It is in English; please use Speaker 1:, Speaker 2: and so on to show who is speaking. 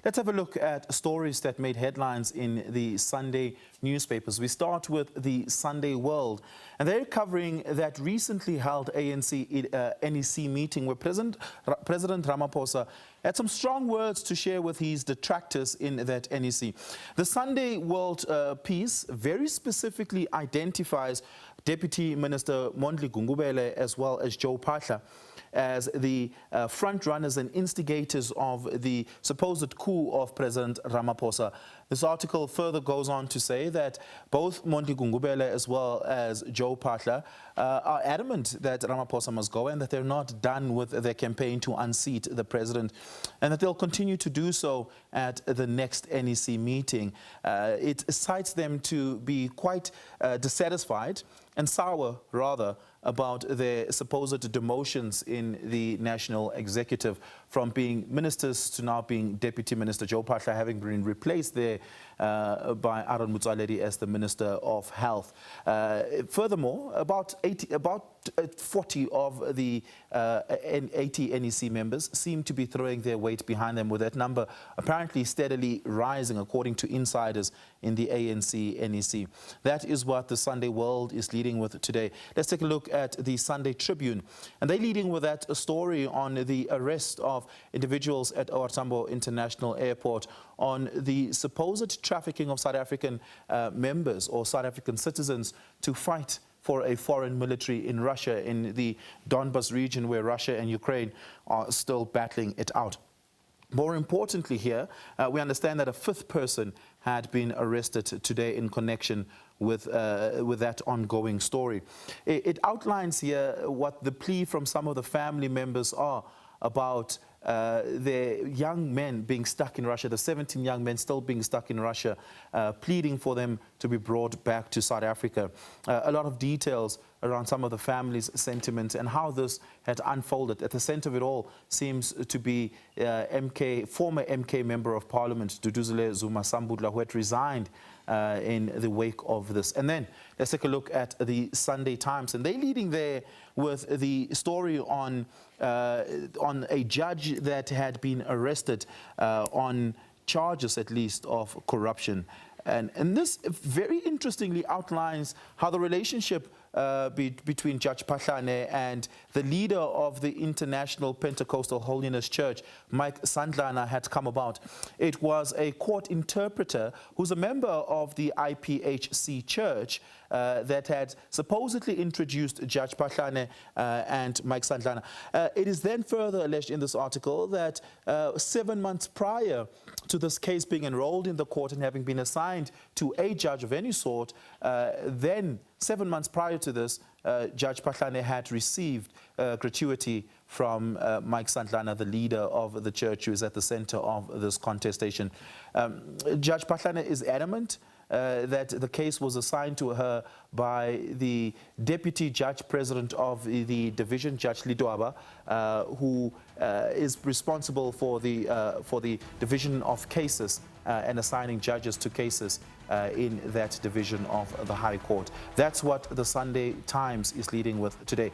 Speaker 1: Let's have a look at stories that made headlines in the Sunday newspapers. We start with the Sunday World, and they're covering that recently held ANC NEC meeting where President Ramaphosa had some strong words to share with his detractors in that NEC. The Sunday World piece very specifically identifies Deputy Minister Mondli Gungubele as well as Joe Phaahla as the front runners and instigators of the supposed coup of President Ramaphosa. This article further goes on to say that both Mondli Gungubele as well as Joe Phaahla are adamant that Ramaphosa must go and that they're not done with their campaign to unseat the president, and that they'll continue to do so at the next NEC meeting. It cites them to be quite dissatisfied and sour, rather, about their supposed demotions in the national executive, from being ministers to now being Deputy Minister. Joe Phaahla having been replaced there by Aaron Motsoaledi as the Minister of Health. Furthermore, about 40 of the 80 NEC members seem to be throwing their weight behind them, with that number apparently steadily rising, according to insiders in the ANC NEC. That is what the Sunday World is leading with today. Let's take a look at the Sunday Tribune, and they're leading with that story on the arrest of individuals at OR Tambo International Airport on the supposed trafficking of South African members or South African citizens to fight for a foreign military in Russia, in the Donbas region where Russia and Ukraine are still battling it out. More importantly here, we understand that a fifth person had been arrested today in connection with that ongoing story. It outlines here what the plea from some of the family members are about the young men being stuck in Russia, the 17 young men still being stuck in Russia, pleading for them to be brought back to South Africa. A lot of details around some of the families' sentiments and how this had unfolded. At the center of it all seems to be former MK Member of Parliament, Duduzile Zuma Sambudla, who had resigned in the wake of this. And then let's take a look at the Sunday Times, and they're leading there with the story on a judge that had been arrested on charges, at least, of corruption. And this very interestingly outlines how the relationship between Judge Phaahla and the leader of the International Pentecostal Holiness Church, Mike Sandlana, had come about. It was a court interpreter who's a member of the IPHC Church that had supposedly introduced Judge Phaahla and Mike Sandlana. It is then further alleged in this article that 7 months prior to this case being enrolled in the court and having been assigned to a judge of any sort, then 7 months prior to this, Judge Phaahla had received gratuity from Mike Sandlana, the leader of the church who is at the center of this contestation. Judge Phaahla is adamant that the case was assigned to her by the Deputy Judge President of the division, Judge Lidwaba, who is responsible for the division of cases and assigning judges to cases in that division of the High Court. That's what the Sunday Times is leading with today.